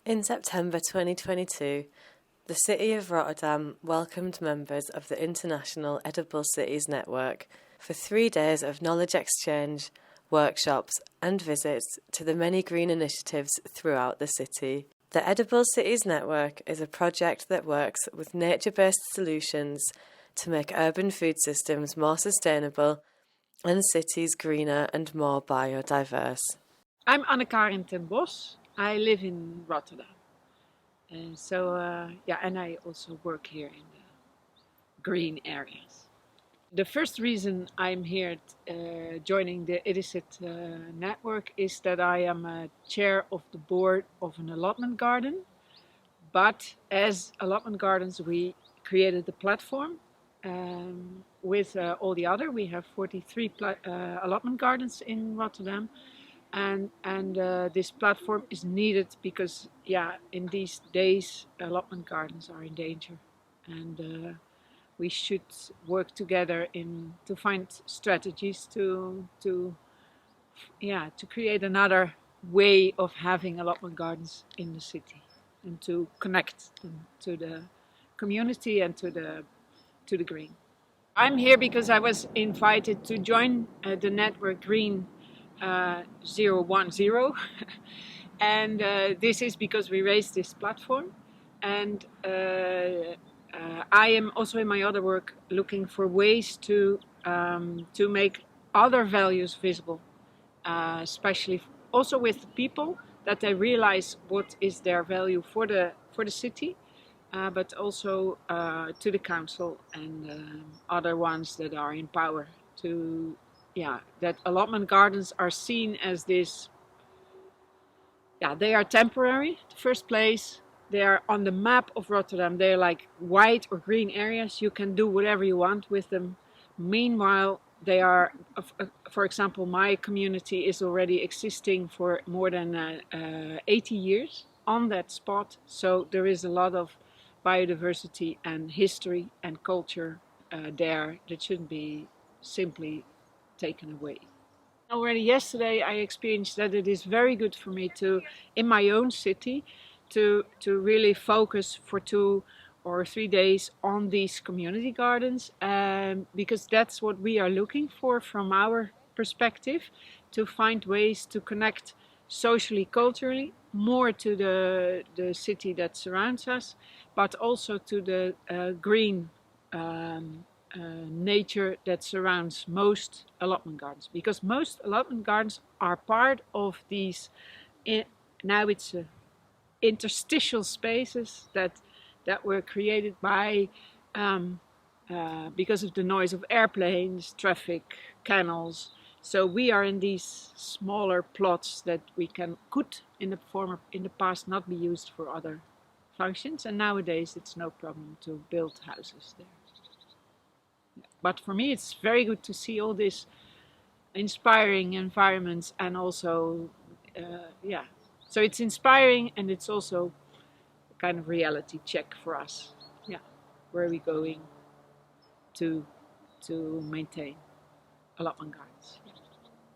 In September 2022, the City of Rotterdam welcomed members of the International Edible Cities Network for 3 days of knowledge exchange, workshops and visits to the many green initiatives throughout the city. The Edible Cities Network is a project that works with nature-based solutions to make urban food systems more sustainable and cities greener and more biodiverse. I'm Anne-Karin ten Bos. I live in Rotterdam. And and I also work here in the green areas. The first reason I'm here joining the Illicit network is that I am a chair of the board of an allotment garden. But as allotment gardens, we created a platform with all the other. We have 43 allotment gardens in Rotterdam. And this platform is needed because, in these days, allotment gardens are in danger. And we should work together to find strategies to create another way of having allotment gardens in the city and to connect them to the community and to the green. I'm here because I was invited to join the network Green 010 and this is because we raised this platform, and I am also in my other work looking for ways to make other values visible, especially also with the people, that they realize what is their value for the city, but also to the council and other ones that are in power that allotment gardens are seen as this. They are temporary. In the first place, they are on the map of Rotterdam. They're like white or green areas. You can do whatever you want with them. Meanwhile, they are, for example, my community is already existing for more than 80 years on that spot. So there is a lot of biodiversity and history and culture there that shouldn't be simply taken away. Already yesterday I experienced that it is very good for me to, in my own city, to really focus for 2 or 3 days on these community gardens, because that's what we are looking for from our perspective, to find ways to connect socially, culturally, more to the city that surrounds us, but also to the green nature that surrounds most allotment gardens, because most allotment gardens are part of these now it's interstitial spaces that were created by because of the noise of airplanes, traffic, canals. So we are in these smaller plots that could in the past not be used for other functions, and nowadays it's no problem to build houses there. But for me, it's very good to see all these inspiring environments, and also, So it's inspiring, and it's also a kind of reality check for us. Where are we going to maintain allotment gardens?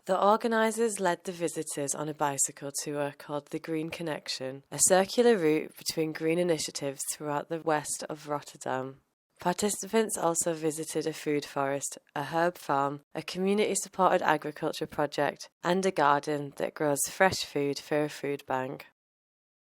The organisers led the visitors on a bicycle tour called the Green Connection, a circular route between green initiatives throughout the west of Rotterdam. Participants also visited a food forest, a herb farm, a community-supported agriculture project, and a garden that grows fresh food for a food bank.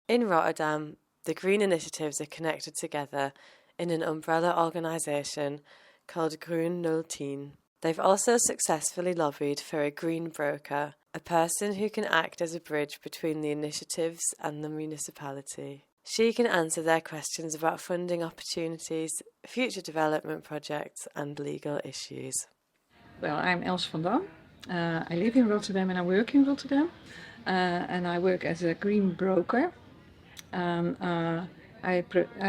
In Rotterdam, the green initiatives are connected together in an umbrella organisation called Groene Oase. They've also successfully lobbied for a green broker, a person who can act as a bridge between the initiatives and the municipality. She can answer their questions about funding opportunities, future development projects and legal issues. Well, I'm Els van Dam. I live in Rotterdam and I work in Rotterdam. And I work as a green broker. I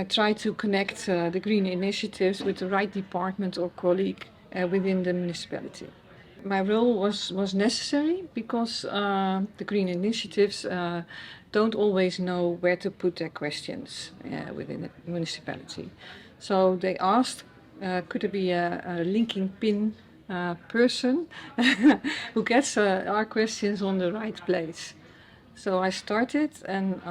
try to connect the green initiatives with the right department or colleague within the municipality. My role was necessary because the green initiatives don't always know where to put their questions within the municipality. So they asked, could there be a linking pin person who gets our questions on the right place? So I started, and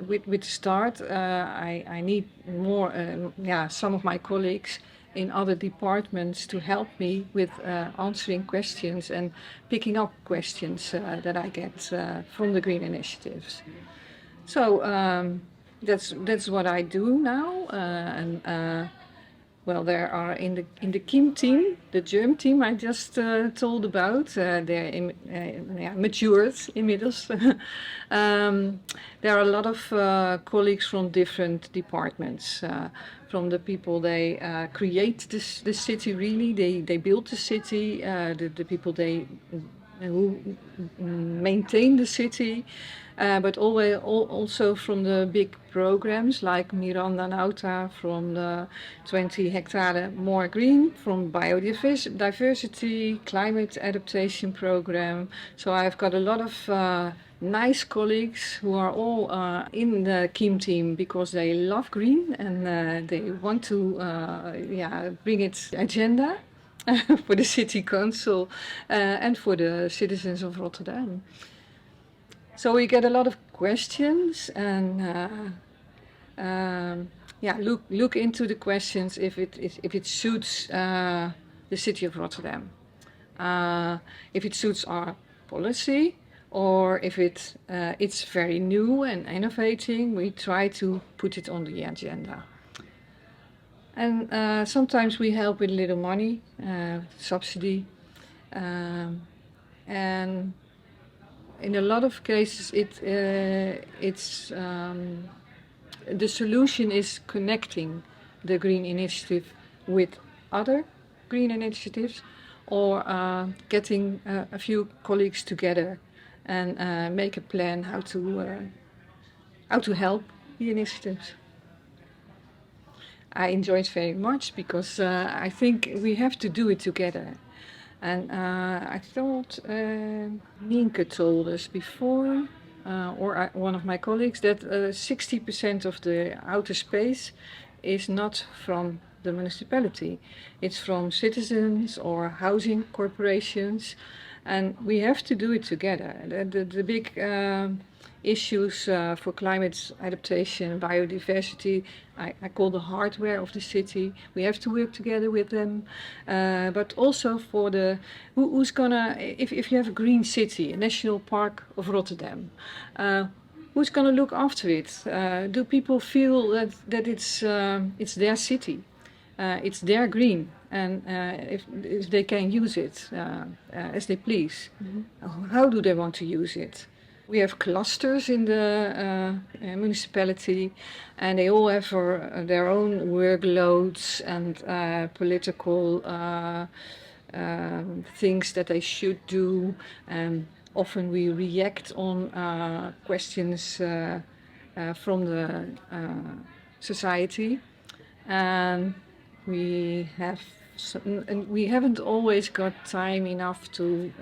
with the start, I need more, some of my colleagues in other departments to help me with answering questions and picking up questions that I get from the Green Initiatives. So that's what I do now, well, there are in the Kim team, the germ team I just told about. They're matured inmiddels. There are a lot of colleagues from different departments. From the people they create the city, really, they build the city. The people who maintain the city. But also from the big programs like Miranda Nauta from the 20 hectare more green, from biodiversity, climate adaptation program. So I've got a lot of nice colleagues who are all in the Kim team because they love green and they want to bring its agenda for the city council and for the citizens of Rotterdam. So we get a lot of questions and look into the questions if it suits the city of Rotterdam, if it suits our policy, or if it's very new and innovating. We try to put it on the agenda. And sometimes we help with a little money, subsidy, and in a lot of cases, the solution is connecting the Green Initiative with other Green Initiatives, or getting a few colleagues together and make a plan how to help the initiatives. I enjoy it very much because I think we have to do it together. And I thought Nienke told us before, one of my colleagues, that 60% of the outer space is not from the municipality. It's from citizens or housing corporations, and we have to do it together. The big issues for climate adaptation, biodiversity, I call the hardware of the city. We have to work together with them, but also for who's gonna, if you have a green city, a national park of Rotterdam, who's gonna look after it? Do people feel that it's their city, it's their green, and if they can use it as they please? Mm-hmm. How do they want to use it? We have clusters in the municipality, and they all have their own workloads and political things that they should do. And often we react on questions from the society, and we haven't always got time enough to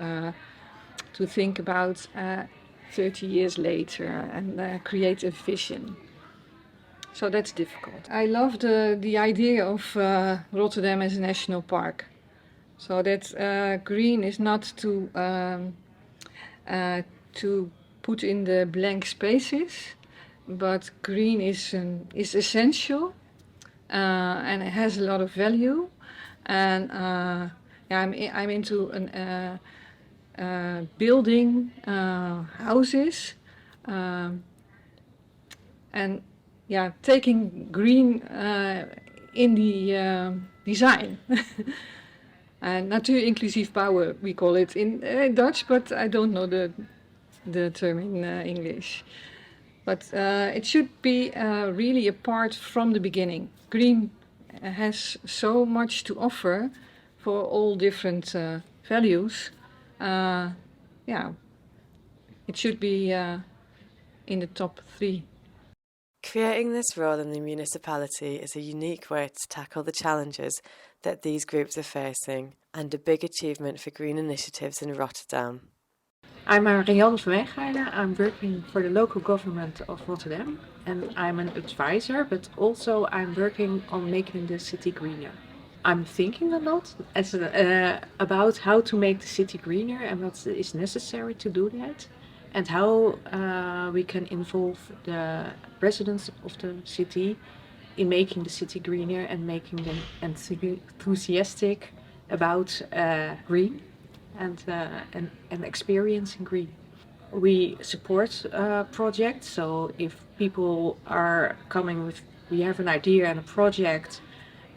think about 30 years later and create a vision. So that's difficult. I love the idea of Rotterdam as a national park. So that green is not to put in the blank spaces, but green is essential and it has a lot of value. And I'm into building houses and taking green in the design. Natuurinclusief bouwen, we call it in Dutch, but I don't know the term in English. But it should be really a part from the beginning. Green has so much to offer for all different values. It should be in the top 3. Creating this role in the municipality is a unique way to tackle the challenges that these groups are facing, and a big achievement for green initiatives in Rotterdam. I'm Rianne van Wijngaarden. I'm working for the local government of Rotterdam, and I'm an advisor, but also I'm working on making the city greener. I'm thinking a lot about how to make the city greener and what is necessary to do that. and how we can involve the residents of the city in making the city greener and making them enthusiastic about green and experiencing green. We support projects, so if people are coming with, we have an idea and a project,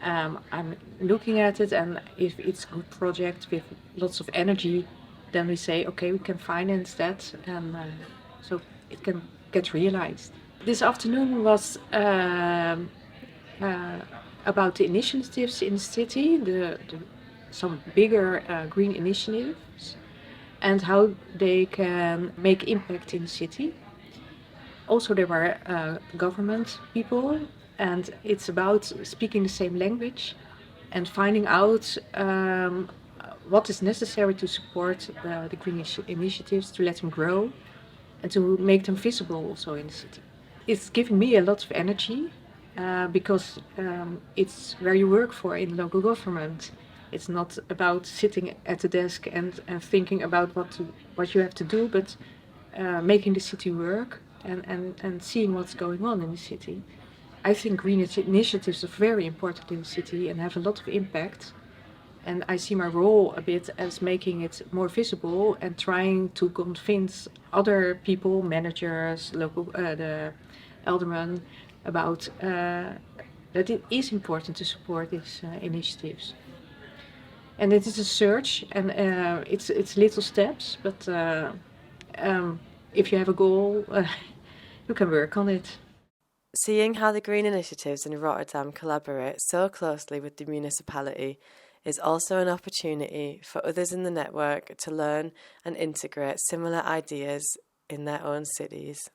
I'm looking at it, and if it's a good project with lots of energy, then we say, okay, we can finance that, and so it can get realized. This afternoon was about the initiatives in the city, some bigger green initiatives, and how they can make impact in the city. Also, there were government people, and it's about speaking the same language and finding out what is necessary to support the green initiatives, to let them grow and to make them visible also in the city. It's giving me a lot of energy because it's where you work for in local government. It's not about sitting at the desk and thinking about what you have to do, but making the city work and seeing what's going on in the city. I think green initiatives are very important in the city and have a lot of impact. And I see my role a bit as making it more visible and trying to convince other people, managers, local, the aldermen, about that it is important to support these initiatives. And it is a search, and it's little steps, but if you have a goal, you can work on it. Seeing how the green initiatives in Rotterdam collaborate so closely with the municipality is also an opportunity for others in the network to learn and integrate similar ideas in their own cities.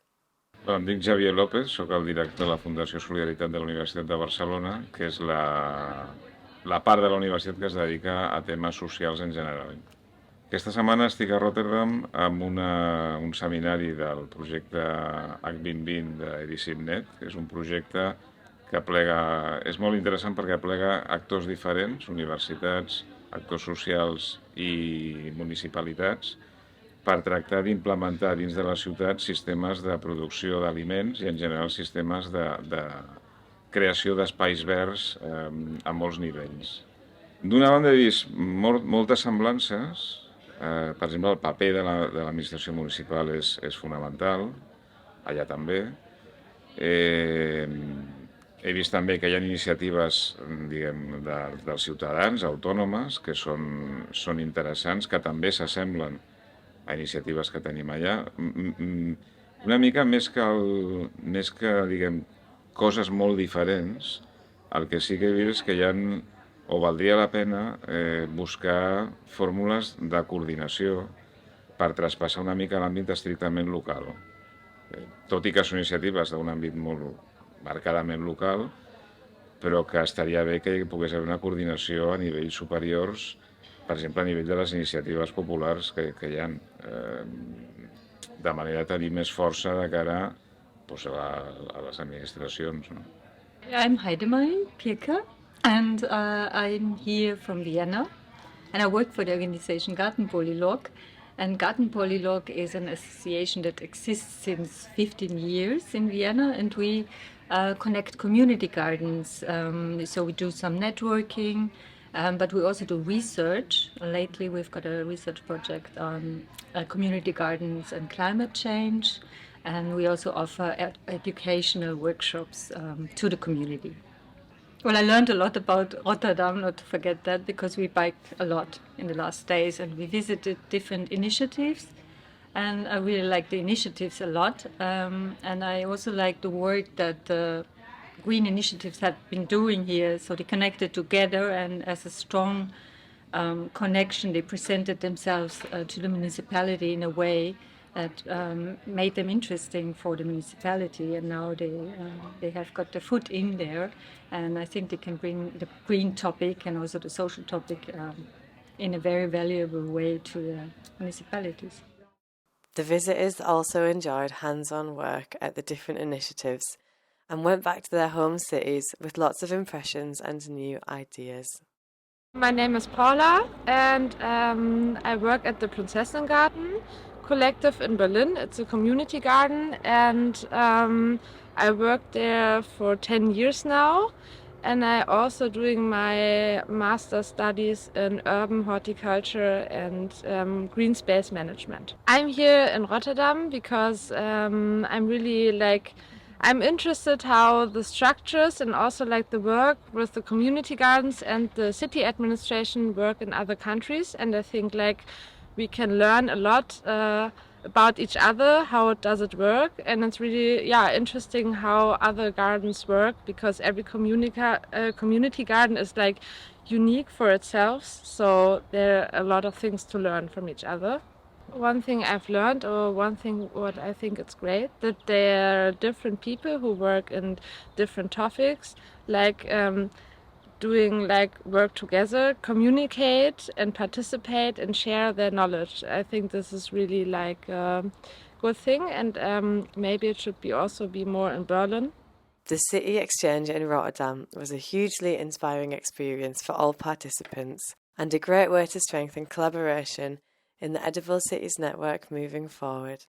Em dic Xavier López, soc el director de la Fundació Solidaritat de la Universitat de Barcelona, que és la part de la universitat que es dedica a temes socials en general. Aquesta setmana estic a Rotterdam amb un seminari del projecte H2020 d'Edicipnet, que és un projecte que és molt interessant perquè plega actors diferents, universitats, actors socials i municipalitats, per tractar d'implementar dins de la ciutat sistemes de producció d'aliments i en general sistemes de creació d'espais verds a molts nivells. D'una banda he vist moltes semblances, per exemple el paper de l'administració municipal és fonamental, allà també. He vist també que hi ha iniciatives dels ciutadans autònomes que són interessants, que també s'assemblen a iniciatives que tenim allà. Una mica més que coses molt diferents, el que sí que he vist és que hi ha, o valdria la pena, buscar fórmules de coordinació per traspassar una mica l'àmbit estrictament local. Tot i que són iniciatives d'un àmbit molt marcadament local, però que estaria bé que hi pogués haver una coordinació a nivells superiors, per exemple, a nivell de les iniciatives populars que hi ha, de manera a tenir més força de cara a les administracions. I'm Heidemarie Pirker, and I'm here from Vienna, and I work for the organization Gartenpolylog. And Gartenpolylog is an association that exists since 15 years in Vienna, and we connect community gardens. So we do some networking, but we also do research. Lately we've got a research project on community gardens and climate change, and we also offer educational workshops to the community. Well, I learned a lot about Rotterdam, not to forget that, because we biked a lot in the last days and we visited different initiatives, and I really like the initiatives a lot, and I also like the work that the green initiatives have been doing here. So they connected together, and as a strong connection they presented themselves to the municipality in a way that made them interesting for the municipality, and now they have got their foot in there, and I think they can bring the green topic and also the social topic in a very valuable way to the municipalities. The visitors also enjoyed hands-on work at the different initiatives and went back to their home cities with lots of impressions and new ideas. My name is Paula, and I work at the Prinzessengarten collective in Berlin. It's a community garden, and I worked there for 10 years now. And I also doing my master studies in urban horticulture and green space management. I'm here in Rotterdam because I'm really I'm interested how the structures and also the work with the community gardens and the city administration work in other countries. And I think we can learn a lot about each other, how does it work, and it's really interesting how other gardens work, because every community garden is unique for itself, so there are a lot of things to learn from each other. One thing I've learned, or one thing what I think it's great, that there are different people who work in different topics, doing work together, communicate and participate and share their knowledge. I think this is really a good thing, and maybe it should also be more in Berlin. The City Exchange in Rotterdam was a hugely inspiring experience for all participants and a great way to strengthen collaboration in the Edible Cities network moving forward.